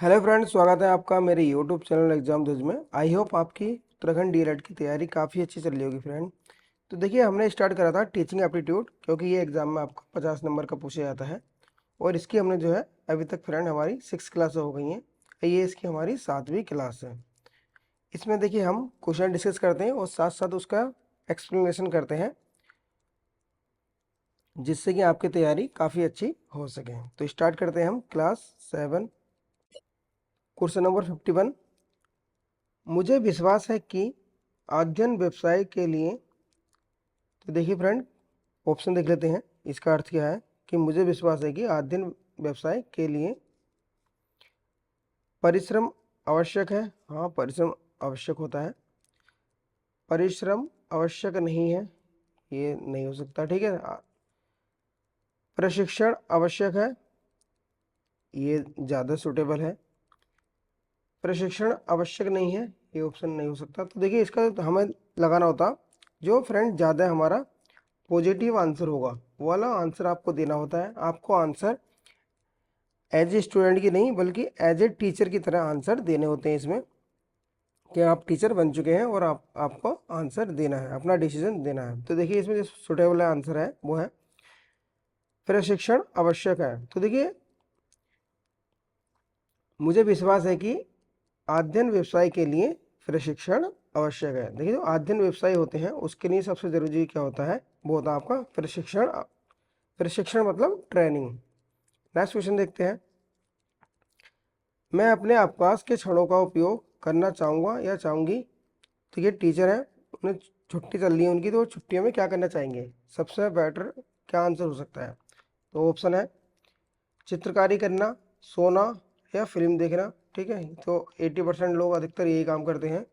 Hello friends, स्वागत है आपका मेरे यूट्यूब चैनल एग्जाम दोज में। आई होप आपकी उत्तराखंड डीएलएड की तैयारी काफ़ी अच्छी चल रही होगी फ्रेंड। तो देखिए, हमने स्टार्ट करा था टीचिंग एप्टीट्यूड, क्योंकि ये एग्जाम में आपको 50 नंबर का पूछा जाता है। और इसकी हमने जो है अभी तक फ्रेंड हमारी 6 क्लास हो गई हैं। ये इसकी हमारी 7वीं क्लास है। इसमें देखिए हम क्वेश्चन डिस्कस करते हैं और साथ साथ उसका एक्सप्लेनेशन करते हैं, जिससे कि आपकी तैयारी काफ़ी अच्छी हो सके। तो स्टार्ट करते हैं हम क्लास 7 क्वेश्चन नंबर 51। मुझे विश्वास है कि अध्ययन व्यवसाय के लिए, तो देखिए फ्रेंड, ऑप्शन देख लेते हैं। इसका अर्थ क्या है कि मुझे विश्वास है कि अध्ययन व्यवसाय के लिए परिश्रम आवश्यक है। हाँ, परिश्रम आवश्यक होता है। परिश्रम आवश्यक नहीं है, ये नहीं हो सकता। ठीक है। प्रशिक्षण आवश्यक है, ये ज़्यादा सुटेबल है। प्रशिक्षण आवश्यक नहीं है, ये ऑप्शन नहीं हो सकता। तो देखिए, इसका हमें लगाना होता जो फ्रेंड ज़्यादा हमारा पॉजिटिव आंसर होगा, वो वाला आंसर आपको देना होता है। आपको आंसर एज ए स्टूडेंट की नहीं, बल्कि एज ए टीचर की तरह आंसर देने होते हैं इसमें, कि आप टीचर बन चुके हैं और आपको आंसर देना है, अपना डिसीजन देना है। तो देखिए, इसमें जो सुटेबल आंसर है वो है प्रशिक्षण आवश्यक है। तो देखिए, मुझे विश्वास है कि अध्ययन व्यवसाय के लिए प्रशिक्षण आवश्यक है। देखिए, जो अध्ययन व्यवसाय होते हैं उसके लिए सबसे जरूरी क्या होता है, वो होता है आपका प्रशिक्षण। प्रशिक्षण मतलब ट्रेनिंग। नेक्स्ट क्वेश्चन देखते हैं। मैं अपने अवकाश के क्षणों का उपयोग करना चाहूँगा या चाहूँगी। तो ये टीचर है, उन्हें छुट्टी चल रही है उनकी, तो वो छुट्टियों में क्या करना चाहेंगे? सबसे बेटर क्या आंसर हो सकता है? तो ऑप्शन है चित्रकारी करना, सोना या फिल्म देखना। ठीक है, तो 80% लोग अधिकतर यही काम करते हैं।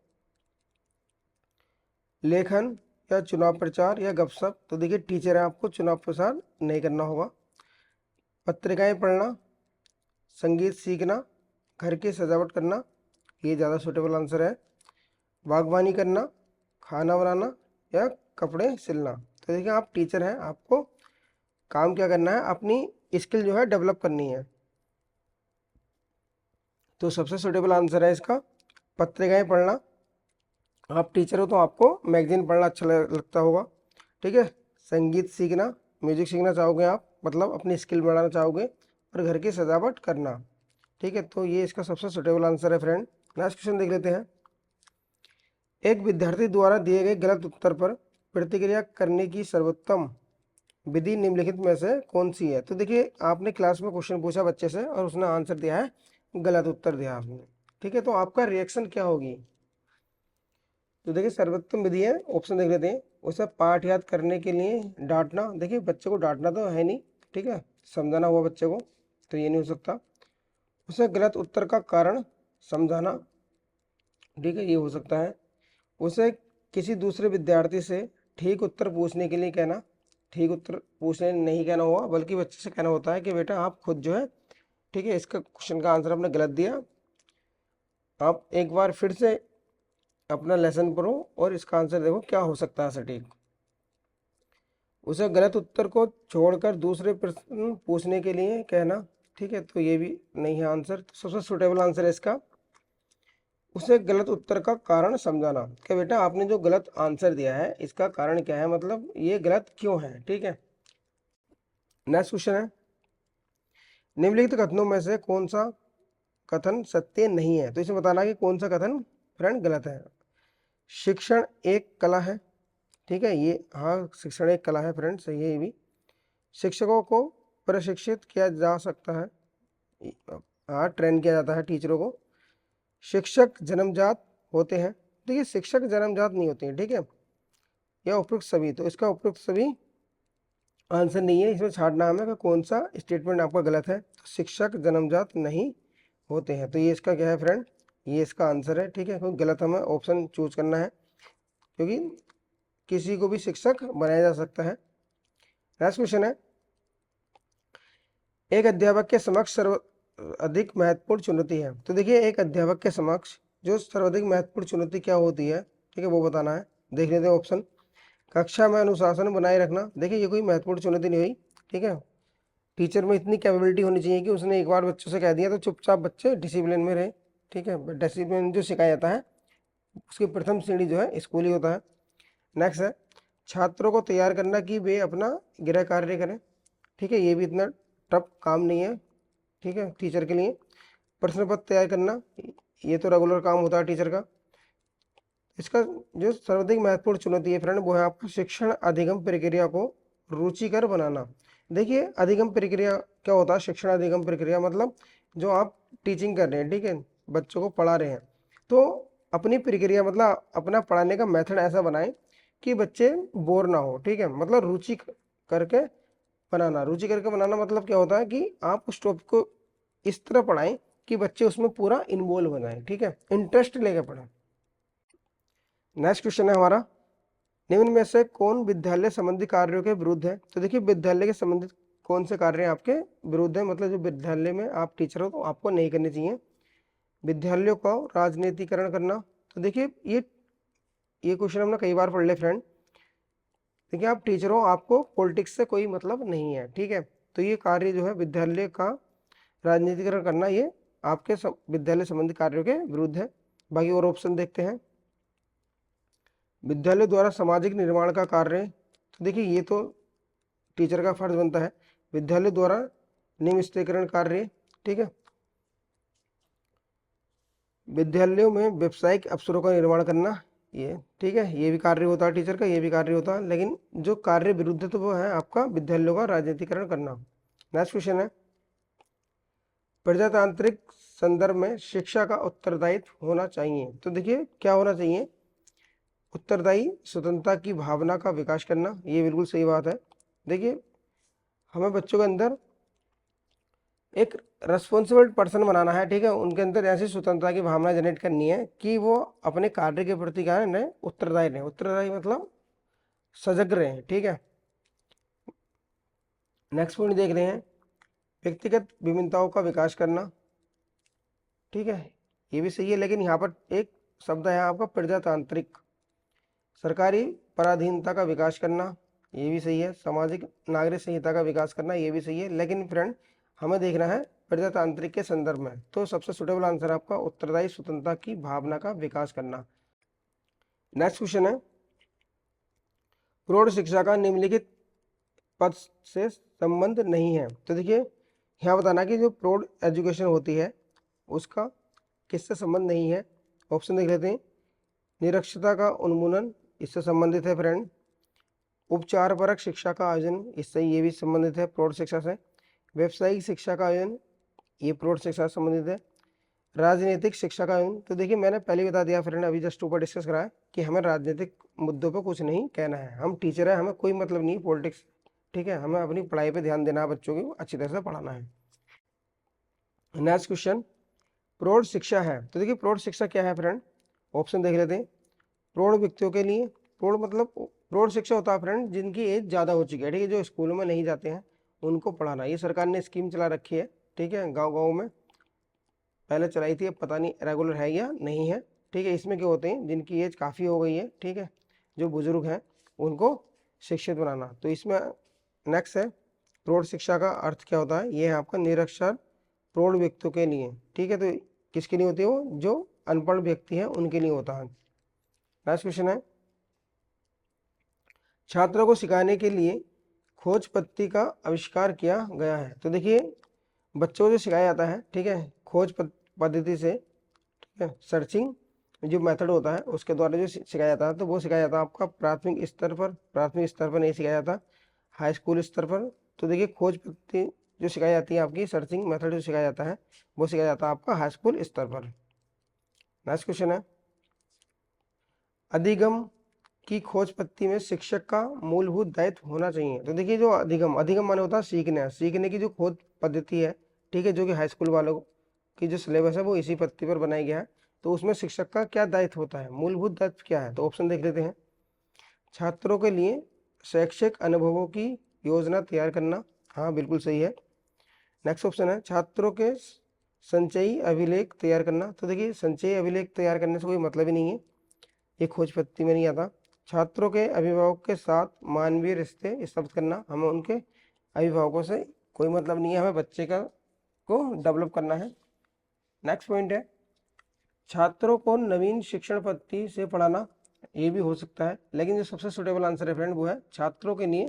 लेखन या चुनाव प्रचार या गपशप। तो देखिए, टीचर है, आपको चुनाव प्रचार नहीं करना होगा। पत्रिकाएं पढ़ना, संगीत सीखना, घर की सजावट करना, ये ज़्यादा सूटेबल आंसर है। बागवानी करना, खाना बनाना या कपड़े सिलना। तो देखिए, आप टीचर हैं, आपको काम क्या करना है, अपनी स्किल जो है डेवलप करनी है। तो सबसे सूटेबल आंसर है इसका पत्रिकाएं पढ़ना। आप टीचर हो तो आपको मैगजीन पढ़ना अच्छा लगता होगा। ठीक है। संगीत सीखना, म्यूजिक सीखना चाहोगे आप, मतलब अपनी स्किल बढ़ाना चाहोगे। और घर की सजावट करना। ठीक है, तो ये इसका सबसे सूटेबल आंसर है फ्रेंड। नेक्स्ट क्वेश्चन देख लेते हैं। एक विद्यार्थी द्वारा दिए गए गलत उत्तर पर प्रतिक्रिया करने की सर्वोत्तम विधि निम्नलिखित में से कौन सी है? तो देखिए, आपने क्लास में क्वेश्चन पूछा बच्चे से और उसने आंसर दिया है, गलत उत्तर दिया आपने। ठीक है, तो आपका रिएक्शन क्या होगी? तो देखिए, सर्वोत्तम विधि है, ऑप्शन देख लेते हैं। उसे पाठ याद करने के लिए डांटना। देखिए, बच्चे को डांटना तो है नहीं, ठीक है, समझाना हुआ बच्चे को, तो ये नहीं हो सकता। उसे गलत उत्तर का कारण समझाना, ठीक है, ये हो सकता है। उसे किसी दूसरे विद्यार्थी से ठीक उत्तर पूछने के लिए कहना। ठीक उत्तर पूछने नहीं कहना हुआ, बल्कि बच्चे से कहना होता है कि बेटा आप खुद जो है, ठीक है, इसका क्वेश्चन का आंसर आपने गलत दिया, आप एक बार फिर से अपना लेसन पढ़ो और इसका आंसर देखो क्या हो सकता है सटीक। उसे गलत उत्तर को छोड़कर दूसरे प्रश्न पूछने के लिए कहना। ठीक है, तो ये भी नहीं है आंसर। तो सबसे सुटेबल आंसर है इसका उसे गलत उत्तर का कारण समझाना, कि बेटा आपने जो गलत आंसर दिया है इसका कारण क्या है, मतलब ये गलत क्यों है। ठीक है। नेक्स्ट क्वेश्चन है, निम्नलिखित कथनों में से कौन सा कथन सत्य नहीं है? तो इसे बताना कि कौन सा कथन फ्रेंड गलत है। शिक्षण एक कला है। ठीक है, ये हाँ, शिक्षण एक कला है फ्रेंड, सही है ये भी। शिक्षकों को प्रशिक्षित किया जा सकता है, हाँ, ट्रेन किया जाता है टीचरों को। शिक्षक जन्मजात होते हैं। देखिए, शिक्षक जन्मजात नहीं होते हैं, ठीक है, या उपयुक्त सभी। तो इसका उपयुक्त सभी आंसर नहीं है, इसमें छांटना हमें कि कौन सा स्टेटमेंट आपका गलत है। तो शिक्षक जन्मजात नहीं होते हैं, तो ये इसका क्या है फ्रेंड, ये इसका आंसर है। ठीक है, क्योंकि गलत हमें ऑप्शन चूज करना है, क्योंकि किसी को भी शिक्षक बनाया जा सकता है। नेक्स्ट क्वेश्चन है, एक अध्यापक के समक्ष सर्वाधिक महत्वपूर्ण चुनौती है। तो देखिए, एक अध्यापक के समक्ष जो सर्वाधिक महत्वपूर्ण चुनौती क्या होती है, ठीक है, वो बताना है। देख लेते हैं ऑप्शन। कक्षा में अनुशासन बनाए रखना। देखिए, ये कोई महत्वपूर्ण चुनौती नहीं हुई, ठीक है, टीचर में इतनी कैपेबिलिटी होनी चाहिए कि उसने एक बार बच्चों से कह दिया तो चुपचाप बच्चे डिसिप्लिन में रहे। ठीक है, डिसिप्लिन जो सिखाया जाता है उसकी प्रथम सीढ़ी जो है स्कूल ही होता है। नेक्स्ट है छात्रों को तैयार करना कि वे अपना गृह कार्य करें। ठीक है, ये भी इतना टफ काम नहीं है। ठीक है, टीचर के लिए प्रश्न पत्र तैयार करना ये तो रेगुलर काम होता है टीचर का। इसका जो सर्वाधिक महत्वपूर्ण चुनौती है फ्रेंड वो है आपका शिक्षण अधिगम प्रक्रिया को रुचिकर बनाना। देखिए अधिगम प्रक्रिया क्या होता है, शिक्षण अधिगम प्रक्रिया मतलब जो आप टीचिंग कर रहे हैं, ठीक है, बच्चों को पढ़ा रहे हैं, तो अपनी प्रक्रिया मतलब अपना पढ़ाने का मेथड ऐसा बनाएं कि बच्चे बोर ना हो। ठीक है, मतलब रुचि करके बनाना। रुचि करके बनाना मतलब क्या होता है कि आप उस टॉपिक को इस तरह पढ़ाएं कि बच्चे उसमें पूरा इन्वॉल्व हो जाएं। ठीक है, इंटरेस्ट लेके पढ़ें। नेक्स्ट क्वेश्चन है हमारा, निम्न में से कौन विद्यालय संबंधी कार्यों के विरुद्ध है। तो देखिए विद्यालय के संबंधित कौन से कार्य आपके विरुद्ध है, मतलब जो विद्यालय में आप टीचर हो तो आपको नहीं करनी चाहिए। विद्यालयों का राजनीतिकरण करना। तो देखिए ये क्वेश्चन हमने कई बार पढ़ लिया फ्रेंड। देखिए आप टीचर हो, आपको पॉलिटिक्स से कोई मतलब नहीं है। ठीक है, तो ये कार्य जो है विद्यालय का राजनीतिकरण करना ये आपके विद्यालय संबंधी कार्यों के विरुद्ध है। बाकी और ऑप्शन देखते हैं। विद्यालय द्वारा सामाजिक निर्माण का कार्य। तो देखिए ये तो टीचर का फर्ज बनता है। विद्यालय द्वारा नियमितीकरण कार्य। ठीक है, विद्यालयों में व्यावसायिक अवसरों का निर्माण करना ये। ठीक है, ये भी कार्य होता है टीचर का, ये भी कार्य होता है, लेकिन जो कार्य विरुद्ध है तो वो है आपका विद्यालयों का राजनीतिकरण करना। नेक्स्ट क्वेश्चन है, प्रजातांत्रिक संदर्भ में शिक्षा का उत्तरदायित्व होना चाहिए। तो देखिए क्या होना चाहिए, उत्तरदायी स्वतंत्रता की भावना का विकास करना। ये बिल्कुल सही बात है। देखिए हमें बच्चों के अंदर एक रेस्पॉन्सिबल पर्सन बनाना है। ठीक है, उनके अंदर ऐसी स्वतंत्रता की भावना जनरेट करनी है कि वो अपने कार्य के प्रति क्या है उत्तरदायी रहे। उत्तरदायी मतलब सजग रहे। ठीक है, नेक्स्ट पॉइंट देख रहे हैं, व्यक्तिगत विभिन्नताओं का विकास करना। ठीक है, ये भी सही है, लेकिन यहाँ पर एक शब्द है आपका प्रजातांत्रिक। सरकारी पराधीनता का विकास करना, ये भी सही है। सामाजिक नागरिक संहिता का विकास करना, ये भी सही है, लेकिन फ्रेंड हमें देखना है प्रजातांत्रिक के संदर्भ में। तो सबसे सुटेबल आंसर आपका उत्तरदायी स्वतंत्रता की भावना का विकास करना। नेक्स्ट क्वेश्चन है, प्रौढ़ शिक्षा का निम्नलिखित पद से संबंध नहीं है। तो देखिए यहाँ बताना कि जो प्रौढ़ एजुकेशन होती है उसका किससे संबंध नहीं है। ऑप्शन देख लेते हैं, निरक्षरता का उन्मूलन इससे संबंधित है फ्रेंड। उपचार परक शिक्षा का आयोजन, इससे ये भी संबंधित है प्रौढ़ शिक्षा से। व्यावसायिक शिक्षा का आयोजन, ये प्रौढ़ शिक्षा से संबंधित है। राजनीतिक शिक्षा का आयोजन, तो देखिए मैंने पहले बता दिया फ्रेंड, अभी जस्ट ऊपर डिस्कस करा कि हमें राजनीतिक मुद्दों पर कुछ नहीं कहना है। हम टीचर है, हमें कोई मतलब नहीं पॉलिटिक्स। ठीक है, हमें अपनी पढ़ाई पे ध्यान देना है, बच्चों को अच्छी तरह से पढ़ाना है। नेक्स्ट क्वेश्चन, प्रौढ़ शिक्षा है। तो देखिए प्रौढ़ शिक्षा क्या है फ्रेंड, ऑप्शन देख लेते हैं। प्रौढ़ व्यक्तियों के लिए, प्रौढ़ मतलब प्रौढ़ शिक्षा होता है फ्रेंड जिनकी एज ज़्यादा हो चुकी है। ठीक है, जो स्कूलों में नहीं जाते हैं उनको पढ़ाना। ये सरकार ने स्कीम चला रखी है। ठीक है, गांव गांव में पहले चलाई थी, अब पता नहीं रेगुलर है या नहीं है। ठीक है, इसमें क्या होते हैं जिनकी एज काफ़ी हो गई है, ठीक है, जो बुजुर्ग हैं उनको शिक्षित बनाना। तो इसमें नेक्स्ट है, प्रौढ़ शिक्षा का अर्थ क्या होता है, ये है आपका निरक्षर प्रौढ़ व्यक्तियों के लिए। ठीक है, तो किसके लिए होती है वो, जो अनपढ़ व्यक्ति हैं उनके लिए होता है। नेक्स्ट क्वेश्चन है, छात्रों को सिखाने के लिए खोज पद्धति का आविष्कार किया गया है। तो देखिए बच्चों को जो सिखाया जाता है, ठीक है, खोज पद्धति से, ठीक है, सर्चिंग जो मेथड होता है उसके द्वारा जो सिखाया जाता है, तो वो सिखाया जाता है आपका प्राथमिक स्तर पर। प्राथमिक स्तर पर नहीं सिखाया जाता, हाई स्कूल स्तर पर। तो देखिए खोज पद्धति जो सिखाई जाती है आपकी, सर्चिंग मेथड जो सिखाया जाता है वो सिखाया जाता है आपका हाई स्कूल स्तर पर। नेक्स्ट क्वेश्चन है, अधिगम की खोज पद्धति में शिक्षक का मूलभूत दायित्व होना चाहिए। तो देखिए जो अधिगम माने होता है सीखना, सीखने की जो खोज पद्धति है, ठीक है, जो कि हाई स्कूल वालों की जो सिलेबस है वो इसी पद्धति पर बनाया गया है। तो उसमें शिक्षक का क्या दायित्व होता है, मूलभूत दायित्व क्या है, तो ऑप्शन देख लेते हैं। छात्रों के लिए शैक्षिक अनुभवों की योजना तैयार करना, हाँ बिल्कुल सही है। नेक्स्ट ऑप्शन है, छात्रों के संचयी अभिलेख तैयार करना। तो देखिए संचयी अभिलेख तैयार करने से कोई मतलब ही नहीं है, ये खोज पद्धति में नहीं आता। छात्रों के अभिभावक के साथ मानवीय रिश्ते स्थापित करना, हमें उनके अभिभावकों से कोई मतलब नहीं है, हमें बच्चे का को डेवलप करना है। नेक्स्ट पॉइंट है छात्रों को नवीन शिक्षण पद्धति से पढ़ाना, ये भी हो सकता है, लेकिन जो सबसे सुटेबल आंसर है फ्रेंड वो है छात्रों के लिए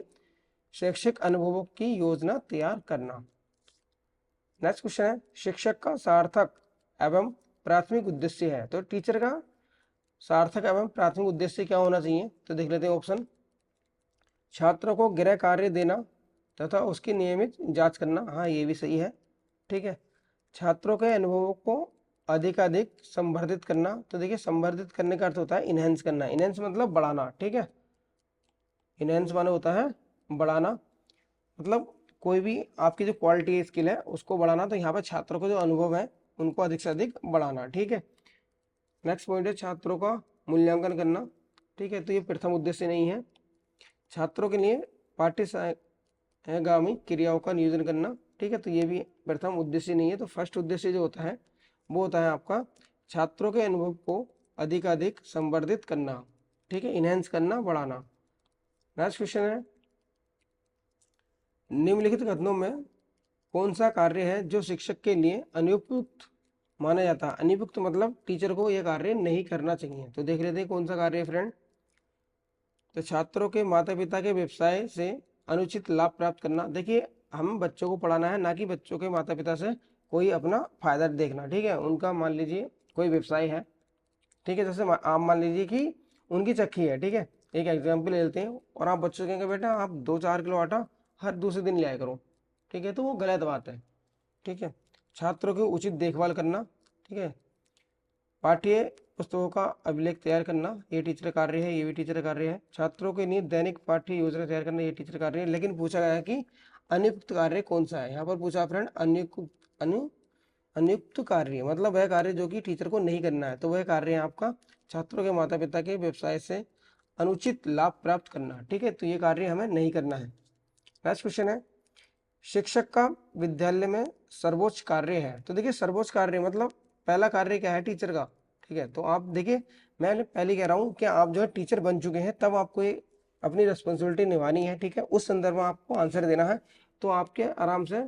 शैक्षिक अनुभवों की योजना तैयार करना। नेक्स्ट क्वेश्चन है शिक्षक का सार्थक एवं प्राथमिक उद्देश्य है, तो टीचर का सार्थक एवं प्राथमिक उद्देश्य क्या होना चाहिए, तो देख लेते हैं ऑप्शन। छात्रों को गृह कार्य देना तथा उसकी नियमित जांच करना, हाँ ये भी सही है, ठीक है। छात्रों के अनुभवों को अधिकाधिक संवर्धित करना, तो देखिए संवर्धित करने का अर्थ होता है इनहेंस करना, इनहेंस मतलब बढ़ाना, ठीक है। इनहेंस माने होता है बढ़ाना, मतलब कोई भी आपकी जो क्वालिटी स्किल है उसको बढ़ाना, तो यहाँ पर छात्रों के जो अनुभव है उनको अधिक से अधिक बढ़ाना, ठीक है। नेक्स्ट पॉइंट है छात्रों का मूल्यांकन करना, ठीक है, तो ये प्रथम उद्देश्य नहीं है। छात्रों के लिए पाठ्यगामी क्रियाओं का नियोजन करना, ठीक है, तो ये भी प्रथम उद्देश्य नहीं है। तो फर्स्ट उद्देश्य जो होता है वो होता है आपका छात्रों के अनुभव को अधिकाधिक संवर्धित करना, ठीक है, इनहेंस करना, बढ़ाना। नेक्स्ट क्वेश्चन है निम्नलिखित कथनों में कौन सा कार्य है जो शिक्षक के लिए अनुपयुक्त माना जाता है। अनुपयुक्त मतलब टीचर को यह कार्य नहीं करना चाहिए, तो देख लेते हैं कौन सा कार्य है फ्रेंड। तो छात्रों के माता पिता के व्यवसाय से अनुचित लाभ प्राप्त करना, देखिए हम बच्चों को पढ़ाना है, ना कि बच्चों के माता पिता से कोई अपना फायदा देखना, ठीक है। उनका मान लीजिए कोई व्यवसाय है, ठीक है, जैसे आप मान लीजिए कि उनकी चक्की है, ठीक है, एक एग्जाम्पल ले लेते हैं, और आप बच्चों कहेंगे बेटा आप 2-4 किलो आटा हर दूसरे दिन लिया करो, ठीक है, तो वो गलत बात है, ठीक है। छात्रों की उचित देखभाल करना, ठीक है। पाठ्य पुस्तकों का अभिलेख तैयार करना, ये टीचर कार्य है, ये भी टीचर कार्य है। छात्रों के लिए दैनिक पाठ्य योजना तैयार करना, ये टीचर कार्य है। लेकिन पूछा गया है कि अनुयुक्त कार्य कौन सा है, यहाँ पर पूछा फ्रेंड अनुयुक्त कार्य मतलब वह कार्य जो कि टीचर को नहीं करना है, तो वह कार्य है आपका छात्रों के माता पिता के व्यवसाय से अनुचित लाभ प्राप्त करना, ठीक है, तो ये कार्य हमें नहीं करना है। नेक्स्ट क्वेश्चन है शिक्षक का विद्यालय में सर्वोच्च कार्य है, तो देखिए सर्वोच्च कार्य मतलब पहला कार्य क्या है टीचर का, ठीक है। तो आप देखिए मैं पहले कह रहा हूँ कि आप जो है टीचर बन चुके हैं तब आपको ये अपनी रिस्पॉन्सिबिलिटी निभानी है, ठीक है, उस संदर्भ में आपको आंसर देना है, तो आपके आराम से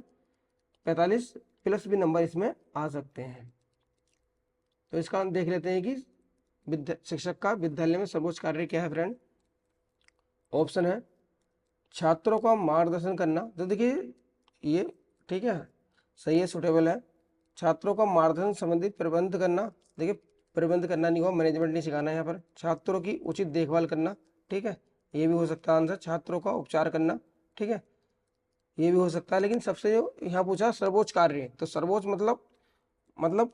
45 प्लस भी नंबर इसमें आ सकते हैं। तो इसका हम देख लेते हैं कि शिक्षक का विद्यालय में सर्वोच्च कार्य क्या है फ्रेंड। ऑप्शन है छात्रों का मार्गदर्शन करना, तो देखिए ये ठीक है सही है, सुटेबल है। छात्रों का मार्गदर्शन संबंधित प्रबंध करना, देखिए प्रबंध करना नहीं हुआ, मैनेजमेंट नहीं सिखाना है यहाँ पर। छात्रों की उचित देखभाल करना, ठीक है, ये भी हो सकता है आंसर। छात्रों का उपचार करना, ठीक है, ये भी हो सकता है। लेकिन सबसे जो यहाँ पूछा सर्वोच्च कार्य, तो सर्वोच्च मतलब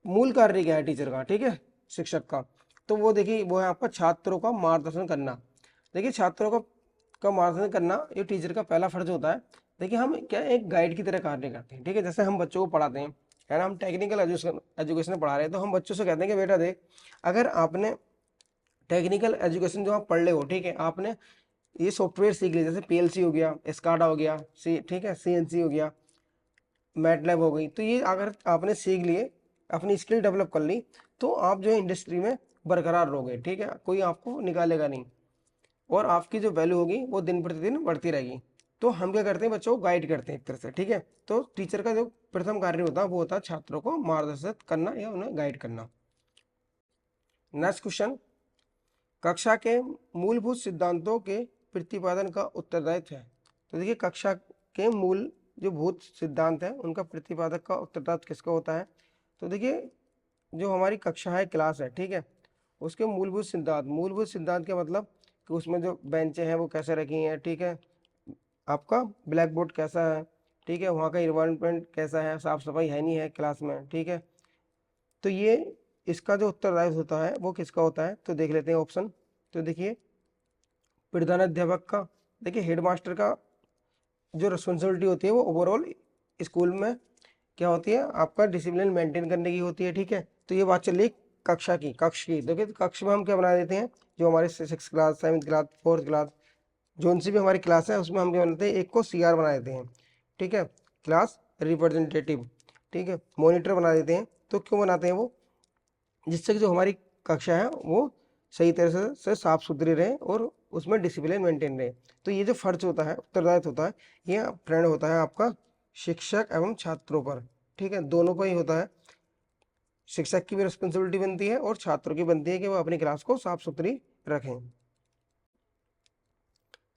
मूल कार्य क्या है टीचर का, ठीक है, शिक्षक का, तो वो देखिए वो है आपका छात्रों का मार्गदर्शन करना। देखिए छात्रों का मार्गदर्शन करना ये टीचर का पहला फर्ज होता है। देखिए हम क्या एक गाइड की तरह कार्य करते हैं, ठीक है, जैसे हम बच्चों को पढ़ाते हैं, है ना, हम टेक्निकल एजुकेशन पढ़ा रहे हैं, तो हम बच्चों से कहते हैं कि बेटा देख अगर आपने टेक्निकल एजुकेशन जो आप पढ़ ले हो, ठीक है, आपने ये सॉफ्टवेयर सीख लिया, जैसे पीएलसी हो गया, स्काडा हो गया, ठीक है, सीएनसी हो गया, मैटलैब हो गई, तो ये अगर आपने सीख लिए, अपनी स्किल डेवलप कर ली, तो आप जो है इंडस्ट्री में बरकरार रहोगे, ठीक है, कोई आपको निकालेगा नहीं, और आपकी जो वैल्यू होगी वो दिन प्रतिदिन बढ़ती रहेगी। तो हम क्या करते हैं बच्चों को गाइड करते हैं एक तरह से, ठीक है। तो टीचर का जो प्रथम कार्य होता है वो होता है छात्रों को मार्गदर्शित करना या उन्हें गाइड करना। नेक्स्ट क्वेश्चन कक्षा के मूलभूत सिद्धांतों के प्रतिपादन का उत्तरदायित्व है, तो देखिए कक्षा के मूल जो भूत सिद्धांत है उनका प्रतिपादक का उत्तरदायित्व किसका होता है। तो देखिए जो हमारी कक्षा है, क्लास है, ठीक है, उसके मूलभूत सिद्धांत का मतलब कि उसमें जो बेंचें हैं वो कैसे रखी हैं, ठीक है, आपका ब्लैक बोर्ड कैसा है, ठीक है, वहाँ का इन्वायरमेंट कैसा है, साफ सफाई है नहीं है क्लास में, ठीक है। तो ये इसका जो उत्तरदायित्व होता है वो किसका होता है, तो देख लेते हैं ऑप्शन। तो देखिए प्रधानाध्यापक का, देखिए हेडमास्टर का जो रिस्पॉन्सिबिलिटी होती है वो ओवरऑल स्कूल में क्या होती है आपका डिसिप्लिन मेंटेन करने की होती है, ठीक है। तो ये बात चल रही कक्ष की, देखिए कक्ष में हम क्या बना देते हैं, जो हमारे 6th class 7th class 4th class zone C भी हमारी क्लास है उसमें हम क्या बनाते हैं, एक को सीआर बना देते हैं, ठीक है, क्लास रिप्रेजेंटेटिव, ठीक है, मॉनिटर बना देते हैं। तो क्यों बनाते हैं वो, जिससे कि जो हमारी कक्षा है वो सही तरह से साफ सुथरी रहे और उसमें डिसिप्लिन मेंटेन रहे। तो ये जो फर्ज होता है, उत्तरदायित्व होता है, ये फ्रेंड होता है आपका शिक्षक एवं छात्रों पर, ठीक है, दोनों पर ही होता है। शिक्षक की भी रिस्पॉन्सिबिलिटी बनती है और छात्रों की बनती है कि वो अपनी क्लास को साफ सुथरी रखें।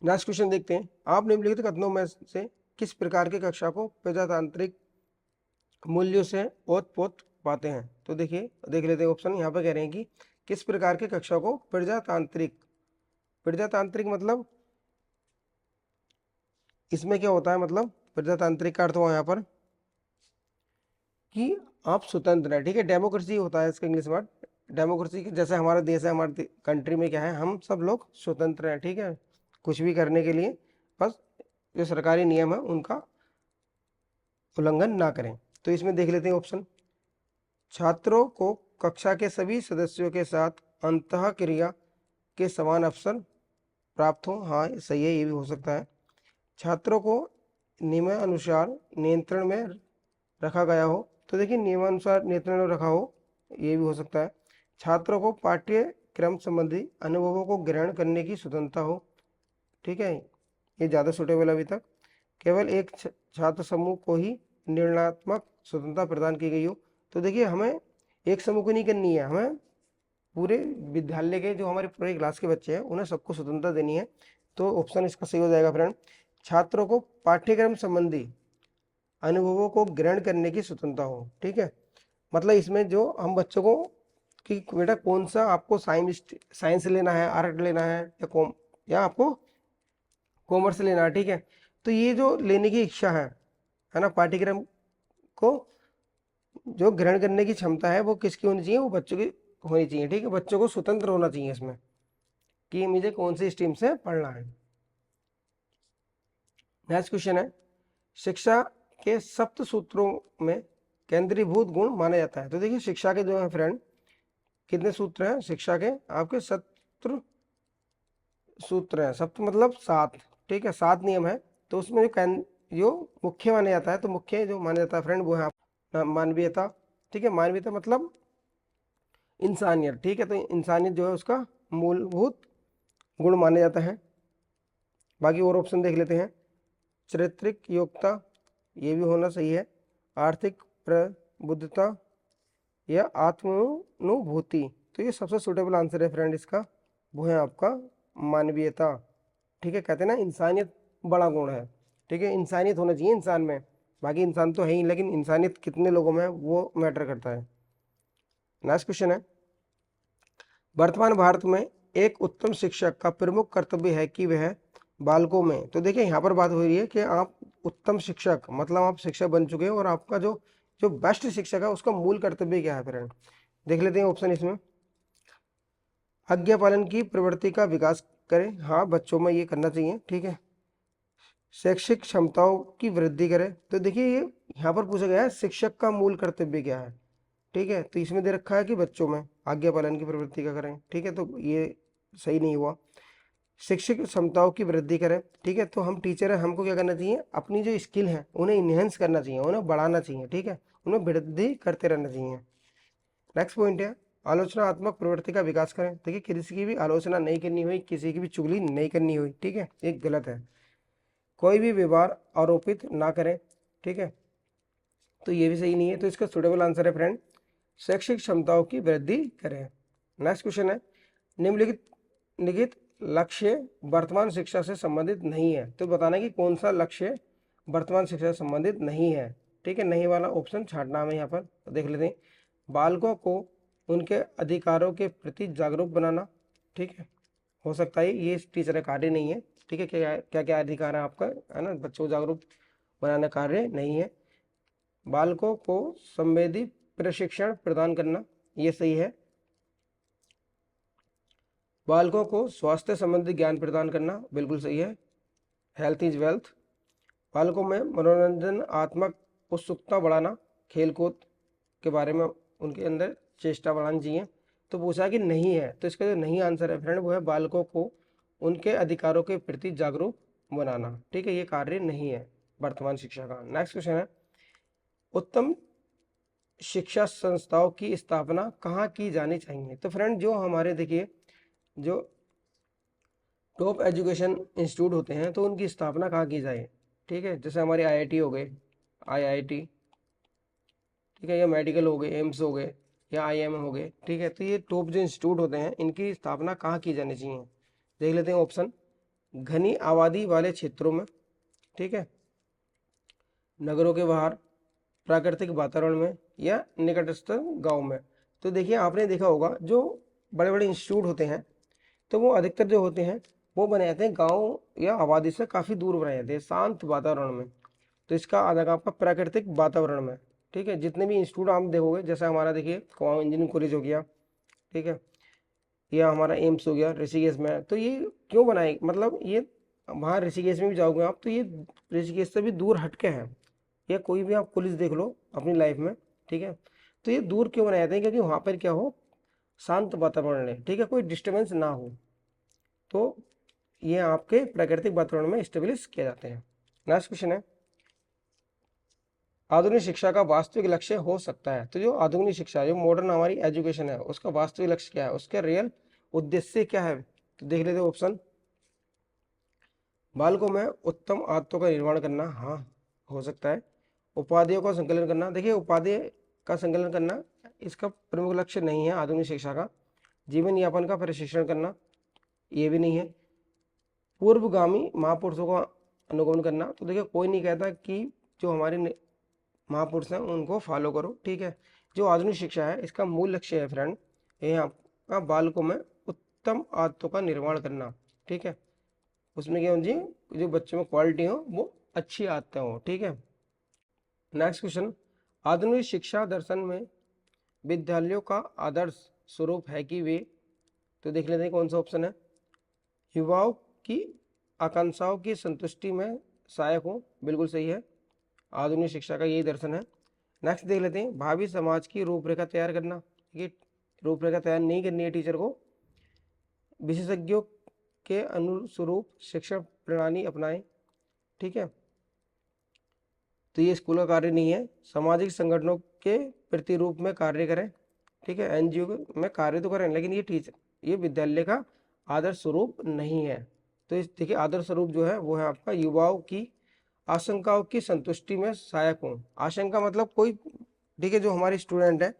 नेक्स्ट क्वेश्चन देखते हैं, आप निम्नलिखित कथनों में से किस प्रकार की कक्षा को प्रजातांत्रिक मूल्यों से ओतप्रोत पाते हैं। तो देखिए, देख लेते हैं ऑप्शन। यहाँ पे कह रहे हैं कि किस प्रकार की कक्षा को प्रजातांत्रिक, प्रजातांत्रिक मतलब इसमें क्या होता है, मतलब प्रजातांत्रिक का अर्थ हुआ यहाँ पर कि आप स्वतंत्र है, ठीक है, डेमोक्रेसी होता है इसका इंग्लिश वर्ड। डेमोक्रेसी जैसे हमारा देश है, हमारे कंट्री में क्या है, हम सब लोग स्वतंत्र हैं, ठीक है, कुछ भी करने के लिए बस जो सरकारी नियम है उनका उल्लंघन ना करें। तो इसमें देख लेते हैं ऑप्शन, छात्रों को कक्षा के सभी सदस्यों के साथ अंतः क्रिया के समान अवसर प्राप्त हो। हाँ सही है, ये भी हो सकता है। छात्रों को नियमानुसार नियंत्रण में रखा गया हो। तो देखिए, नियमानुसार नियंत्रण में रखा हो, ये भी हो सकता है। छात्रों को पाठ्यक्रम संबंधी अनुभवों को ग्रहण करने की स्वतंत्रता हो, ठीक है, ये ज़्यादा सूटेबल अभी तक। केवल एक छात्र समूह को ही निर्णयात्मक स्वतंत्रता प्रदान की गई हो। तो देखिए, हमें एक समूह को नहीं करनी है, हमें पूरे विद्यालय के जो हमारे पूरे क्लास के बच्चे हैं उन्हें सबको स्वतंत्रता देनी है। तो ऑप्शन इसका सही हो जाएगा फ्रेंड, छात्रों को पाठ्यक्रम संबंधी अनुभवों को ग्रहण करने की स्वतंत्रता हो, ठीक है। मतलब इसमें जो हम बच्चों को कि बेटा कौन सा आपको साइंस लेना है, आर्ट लेना है, या आपको कॉमर्स लेना है, ठीक है, तो ये जो लेने की इच्छा है ना, पाठ्यक्रम को जो ग्रहण करने की क्षमता है वो किसकी होनी चाहिए, वो बच्चों की होनी चाहिए, ठीक है। बच्चों को स्वतंत्र होना चाहिए इसमें कि मुझे कौन सी स्ट्रीम से पढ़ना है। नेक्स्ट क्वेश्चन है, शिक्षा के सप्त सूत्रों में केंद्रीभूत गुण माना जाता है। तो देखिए, शिक्षा के जो है फ्रेंड कितने सूत्र हैं, शिक्षा के आपके सत्र सूत्र हैं, सप्त मतलब 7, ठीक है, 7 नियम है। तो उसमें जो मुख्य माना जाता है, तो मुख्य जो माना जाता है फ्रेंड वो है मानवीयता, ठीक है, मानवीयता मतलब इंसानियत, ठीक है, तो इंसानियत जो है उसका मूलभूत गुण माना जाता है। बाकी और ऑप्शन देख लेते हैं, चारित्रिक योग्यता, ये भी होना सही है, आर्थिक प्रबुद्धता या आत्मानुभूति। तो ये सबसे सूटेबल आंसर है फ्रेंड इसका, वो है आपका मानवीयता, ठीक है, कहते हैं ना इंसानियत बड़ा गुण है, ठीक है, इंसानियत होना चाहिए इंसान में। बाकी इंसान तो है ही, लेकिन इंसानियत कितने लोगों में वो मैटर करता है। नेक्स्ट क्वेश्चन है, वर्तमान भारत में एक उत्तम शिक्षक का प्रमुख कर्तव्य है कि वह बालकों में, तो देखिए यहाँ पर बात हो रही है कि आप उत्तम शिक्षक मतलब आप शिक्षक बन चुके हैं और आपका जो जो बेस्ट शिक्षक है उसका मूल कर्तव्य क्या है फ्रेंड। देख लेते हैं ऑप्शन इसमें, आज्ञा पालन की प्रवृत्ति का विकास करें, हाँ बच्चों में ये करना चाहिए, ठीक है। शैक्षिक क्षमताओं की वृद्धि करें, तो देखिए ये यहाँ पर पूछा गया है शिक्षक का मूल कर्तव्य क्या है, ठीक है, तो इसमें दे रखा है कि बच्चों में आज्ञा पालन की प्रवृत्ति का करें, ठीक है, तो ये सही नहीं हुआ। शिक्षक क्षमताओं की वृद्धि करें, ठीक है, तो हम टीचर हैं, हमको क्या करना चाहिए, अपनी जो स्किल है उन्हें इन्हेंस करना चाहिए, उन्हें बढ़ाना चाहिए, ठीक है, उन्हें वृद्धि करते रहना चाहिए। नेक्स्ट पॉइंट है, आलोचनात्मक प्रवृत्ति का विकास करें। देखिए, किसी की भी आलोचना नहीं करनी हुई, किसी की भी चुगली नहीं करनी हुई, ठीक है, एक गलत है। कोई भी व्यवहार आरोपित ना करें, ठीक है, तो ये भी सही नहीं है। तो इसका सुटेबल आंसर है फ्रेंड, शैक्षिक क्षमताओं की वृद्धि करें। नेक्स्ट क्वेश्चन है, निम्नलिखित लक्ष्य वर्तमान शिक्षा से संबंधित नहीं है। तो बताना कि कौन सा लक्ष्य वर्तमान शिक्षा से संबंधित नहीं है, ठीक है, नहीं वाला ऑप्शन छांटना हमें यहाँ पर। तो देख लेते हैं, बालकों को उनके अधिकारों के प्रति जागरूक बनाना, ठीक है, हो सकता है ये टीचर का कार्य नहीं है, ठीक है, क्या क्या अधिकार है आपका, है ना, बच्चों को जागरूक बनाना कार्य नहीं है। बालकों को संवेदी प्रशिक्षण प्रदान करना, ये सही है। बालकों को स्वास्थ्य संबंधी ज्ञान प्रदान करना, बिल्कुल सही है, हेल्थ इज वेल्थ। बालकों में मनोरंजन आत्मक उत्सुकता बढ़ाना, खेलकूद के बारे में उनके अंदर चेष्टा बढ़ानी चाहिए। तो पूछा कि नहीं है, तो इसका जो नहीं आंसर है फ्रेंड वो है बालकों को उनके अधिकारों के प्रति जागरूक बनाना, ठीक है, ये कार्य नहीं है वर्तमान शिक्षा का। नेक्स्ट क्वेश्चन है, उत्तम शिक्षा संस्थाओं की स्थापना कहाँ की जानी चाहिए। तो फ्रेंड जो हमारे देखिए जो टॉप एजुकेशन इंस्टीट्यूट होते हैं तो उनकी स्थापना कहाँ की जाए, ठीक है। जैसे हमारे आईआईटी हो गए, आईआईटी, ठीक है, या मेडिकल हो गए, एम्स हो गए, या आईएमए हो गए, ठीक है। तो ये टॉप जो इंस्टीट्यूट होते हैं इनकी स्थापना कहाँ की जानी चाहिए, देख लेते हैं ऑप्शन। घनी आबादी वाले क्षेत्रों में, ठीक है, नगरों के बाहर, प्राकृतिक वातावरण में, या निकटस्थ गांव में। तो देखिए आपने देखा होगा जो बड़े बड़े इंस्टीट्यूट होते हैं तो वो अधिकतर जो होते हैं वो बनाए जाते हैं गांव या आबादी से काफ़ी दूर बनाए जाते हैं, शांत वातावरण में। तो इसका आ जाएगा आपका प्राकृतिक वातावरण में, ठीक है। जितने भी इंस्टीट्यूट आप देखोगे, जैसे हमारा देखिए कुमाऊं इंजीनियरिंग कॉलेज हो गया, ठीक है, या हमारा एम्स हो गया ऋषिकेश में, तो ये क्यों बनाए, मतलब ये वहाँ ऋषिकेश में भी जाओगे आप तो ये ऋषिकेश से भी दूर हटके हैं, या कोई भी आप कॉलेज देख लो अपनी लाइफ में, ठीक है। तो ये दूर क्यों बनाए जाते हैं, क्योंकि वहाँ पर क्या हो, शांत वातावरण है, ठीक है, कोई डिस्टर्बेंस ना हो। तो ये आपके प्राकृतिक वातावरण में स्टेब्लिश किए जाते हैं। नेक्स्ट क्वेश्चन है, आधुनिक शिक्षा का वास्तविक लक्ष्य हो सकता है। तो जो आधुनिक शिक्षा, जो मॉडर्न हमारी एजुकेशन है, उसका वास्तविक लक्ष्य क्या है, उसका रियल उद्देश्य क्या है। तो देख लेते हैं ऑप्शन। बालकों में उत्तम आदतों का निर्माण करना, हाँ हो सकता है। उपाधियों का संकलन करना, देखिए उपाधि का संकलन करना इसका प्रमुख लक्ष्य नहीं है आधुनिक शिक्षा का। जीवन यापन का प्रशिक्षण करना, ये भी नहीं है। पूर्वगामी महापुरुषों का अनुगमन करना, तो देखिए कोई नहीं कहता कि जो हमारे महापुरुष हैं उनको फॉलो करो, ठीक है। जो आधुनिक शिक्षा है इसका मूल लक्ष्य है फ्रेंड, ये आपका बालकों में उत्तम आदतों का निर्माण करना, ठीक है। उसमें क्या जी, जो बच्चों में क्वालिटी हो वो अच्छी आदतें हो, ठीक है। नेक्स्ट क्वेश्चन, आधुनिक शिक्षा दर्शन में विद्यालयों का आदर्श स्वरूप है कि वे, तो देख लेते हैं कौन सा ऑप्शन है। युवाओं की आकांक्षाओं की संतुष्टि में सहायक हो, बिल्कुल सही है, आधुनिक शिक्षा का यही दर्शन है। नेक्स्ट देख लेते हैं, भावी समाज की रूपरेखा तैयार करना, ये रूपरेखा तैयार नहीं करनी है टीचर को। विशेषज्ञों के अनुस्वरूप शिक्षण प्रणाली अपनाएं, ठीक है। तो ये स्कूल का कार्य नहीं है, सामाजिक संगठनों के प्रतिरूप में कार्य करें, ठीक है। एनजीओ में कार्य तो करें, लेकिन ये टीचर, ये विद्यालय का आदर्श स्वरूप नहीं है। तो इस देखिए आदर्श स्वरूप जो है वो है आपका युवाओं की आशंकाओं की संतुष्टि में सहायक हो। आशंका मतलब कोई, ठीक है, जो हमारे स्टूडेंट है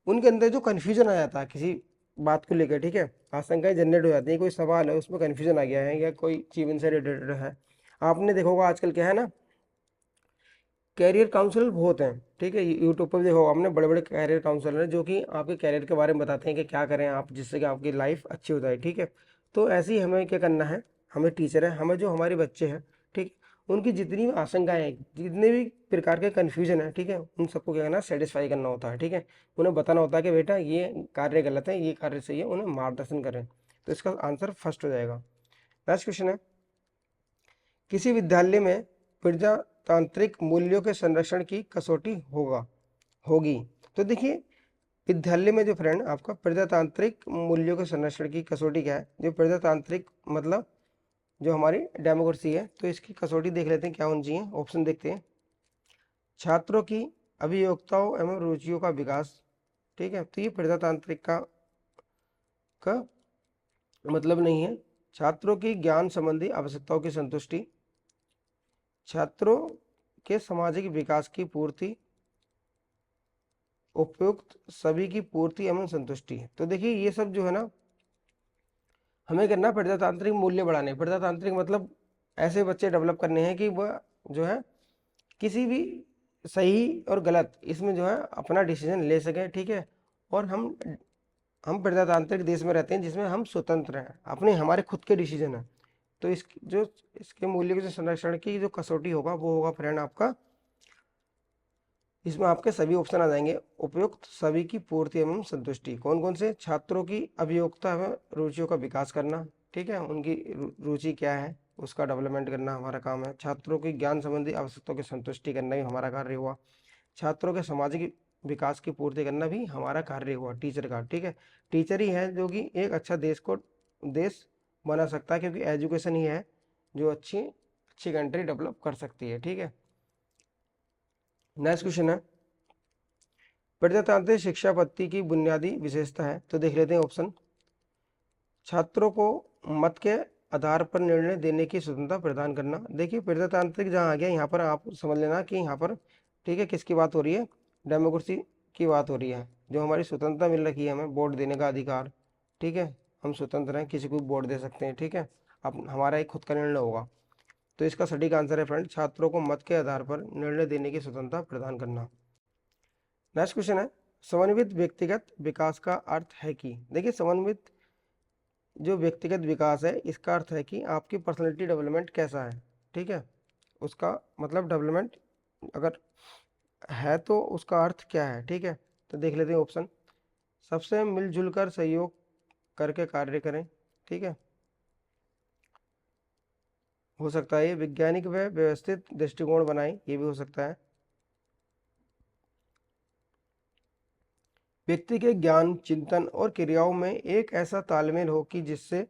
उनके अंदर जो कन्फ्यूजन आ जाता है किसी बात को लेकर, ठीक है, आशंकाएं जनरेट हो जाती है, कोई सवाल है उसमें कन्फ्यूजन आ गया है या कोई जीवन से रिलेटेड है। आपने देखा होगा आजकल क्या है ना, कैरियर काउंसलर बहुत हैं, ठीक है, यूट्यूब पर भी देखो आपने, बड़े बड़े कैरियर काउंसलर हैं जो कि आपके कैरियर के बारे में बताते हैं कि क्या करें आप जिससे कि आपकी लाइफ अच्छी हो जाए, ठीक है। तो ऐसे ही हमें क्या करना है, हमें टीचर है, हमें जो हमारे बच्चे हैं, ठीक, उनकी जितनी भी आशंकाएं हैं, जितने भी प्रकार के कन्फ्यूजन है, ठीक है, उन सबको क्या करना, सेटिस्फाई करना होता है, ठीक है। उन्हें बताना होता है कि बेटा ये कार्य गलत है, ये कार्य सही है, उन्हें मार्गदर्शन करें। तो इसका आंसर फर्स्ट हो जाएगा। नेक्स्ट क्वेश्चन है, किसी विद्यालय में प्रजातांत्रिक मूल्यों के संरक्षण की कसौटी होगी। तो देखिए विद्यालय में जो फ्रेंड आपका प्रजातांत्रिक मूल्यों के संरक्षण की कसौटी क्या है, जो प्रजातांत्रिक मतलब जो हमारी डेमोक्रेसी है, तो इसकी कसौटी देख लेते हैं क्या होनी चाहिए। ऑप्शन देखते हैं, छात्रों की अभियोक्ताओं एवं रुचियों का विकास, ठीक है। तो ये प्रजातांत्रिक का मतलब नहीं है। छात्रों की ज्ञान संबंधी आवश्यकताओं की संतुष्टि, छात्रों के सामाजिक विकास की पूर्ति, उपयुक्त सभी की पूर्ति एवं संतुष्टि। तो देखिए ये सब जो है ना, हमें करना प्रजातांत्रिक मूल्य बढ़ाने। प्रजातांत्रिक मतलब ऐसे बच्चे डेवलप करने हैं कि वह जो है किसी भी सही और गलत इसमें जो है अपना डिसीजन ले सकें, ठीक है। और हम प्रजातांत्रिक देश में रहते हैं जिसमें हम स्वतंत्र हैं, अपने हमारे खुद के डिसीजन हैं। तो इसके मूल्य के जो संरक्षण की जो कसौटी होगा वो होगा फ्रेंड आपका, इसमें आपके सभी ऑप्शन आ जाएंगे। उपयुक्त सभी की पूर्ति एवं संतुष्टि, कौन कौन से, छात्रों की अभियोक्ता एवं रुचियों का विकास करना, ठीक है, उनकी रुचि क्या है उसका डेवलपमेंट करना हमारा काम है। छात्रों की ज्ञान संबंधी आवश्यकताओं की संतुष्टि करना भी हमारा कार्य हुआ। छात्रों के सामाजिक विकास की पूर्ति करना भी हमारा कार्य हुआ टीचर का, ठीक है। टीचर ही है जो कि एक अच्छा देश बना सकता है, क्योंकि एजुकेशन ही है जो अच्छी अच्छी कंट्री डेवलप कर सकती है, ठीक है। नेक्स्ट क्वेश्चन है, प्रजातांत्रिक शिक्षा पद्धति की बुनियादी विशेषता है। तो देख लेते हैं ऑप्शन, छात्रों को मत के आधार पर निर्णय देने की स्वतंत्रता प्रदान करना। देखिए प्रजातांत्रिक जहाँ आ गया, यहाँ पर आप समझ लेना कि यहाँ पर ठीक है किसकी बात हो रही है, डेमोक्रेसी की बात हो रही है। जो हमारी स्वतंत्रता मिल रखी है हमें वोट देने का अधिकार, ठीक है, हम स्वतंत्र हैं, किसी को भी वोट दे सकते हैं, ठीक है, अब हमारा एक खुद का निर्णय होगा। तो इसका सटीक आंसर है फ्रेंड, छात्रों को मत के आधार पर निर्णय देने की स्वतंत्रता प्रदान करना। नेक्स्ट क्वेश्चन है, समन्वित व्यक्तिगत विकास का अर्थ है कि। देखिए समन्वित जो व्यक्तिगत विकास है इसका अर्थ है कि आपकी पर्सनैलिटी डेवलपमेंट कैसा है, ठीक है, उसका मतलब डेवलपमेंट अगर है तो उसका अर्थ क्या है, ठीक है। तो देख लेते हैं ऑप्शन। सबसे मिलजुल कर सहयोग करके कार्य करें, ठीक है, हो सकता है ये। वैज्ञानिक व व्यवस्थित दृष्टिकोण बनाएं, ये भी हो सकता है। व्यक्ति के ज्ञान, चिंतन और क्रियाओं में एक ऐसा तालमेल हो कि जिससे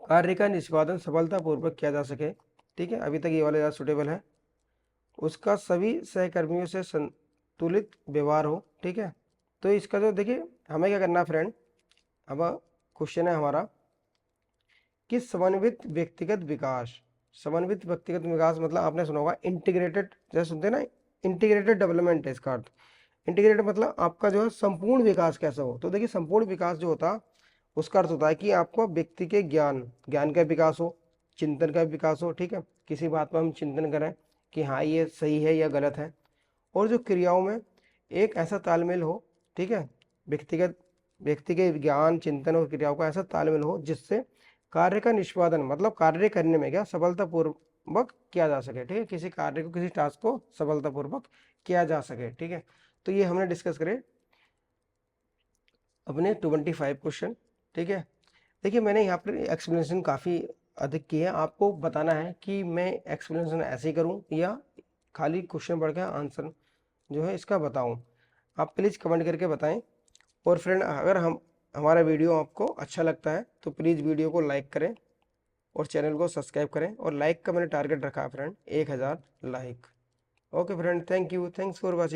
कार्य का निष्पादन सफलतापूर्वक किया जा सके, ठीक है, अभी तक ये वाला ज़्यादा सुटेबल है। उसका सभी सहकर्मियों से संतुलित व्यवहार हो, ठीक है। तो इसका जो देखिए हमें क्या करना है फ्रेंड, अब क्वेश्चन है हमारा कि समन्वित व्यक्तिगत विकास। समन्वित व्यक्तिगत विकास मतलब आपने सुना होगा इंटीग्रेटेड, जैसे सुनते हैं ना, इंटीग्रेटेड डेवलपमेंट है इसका अर्थ। इंटीग्रेटेड मतलब आपका जो है संपूर्ण विकास कैसा हो। तो देखिए संपूर्ण विकास जो होता उसका अर्थ होता है कि आपको व्यक्ति के ज्ञान का विकास हो, चिंतन का विकास हो, ठीक है, किसी बात पर हम चिंतन करें कि हाँ ये सही है या गलत है, और जो क्रियाओं में एक ऐसा तालमेल हो, ठीक है, व्यक्ति के ज्ञान, चिंतन और क्रियाओं का ऐसा तालमेल हो जिससे कार्य का निष्पादन मतलब कार्य करने में क्या सफलतापूर्वक किया जा सके, ठीक है, किसी कार्य को, किसी टास्क को सफलतापूर्वक किया जा सके, ठीक है। तो ये हमने डिस्कस करे अपने 25 क्वेश्चन, ठीक है। देखिए मैंने यहाँ पर एक्सप्लेनेशन काफ़ी अधिक की है, आपको बताना है कि मैं एक्सप्लेनेशन ऐसे ही करूँ या खाली क्वेश्चन पढ़ के आंसर जो है इसका बताऊँ। आप प्लीज़ कमेंट करके बताएं। और फ्रेंड अगर हमारा वीडियो आपको अच्छा लगता है तो प्लीज़ वीडियो को लाइक करें और चैनल को सब्सक्राइब करें। और लाइक का मैंने टारगेट रखा है friend 1000 like. Okay friend, thank you, thanks for watching.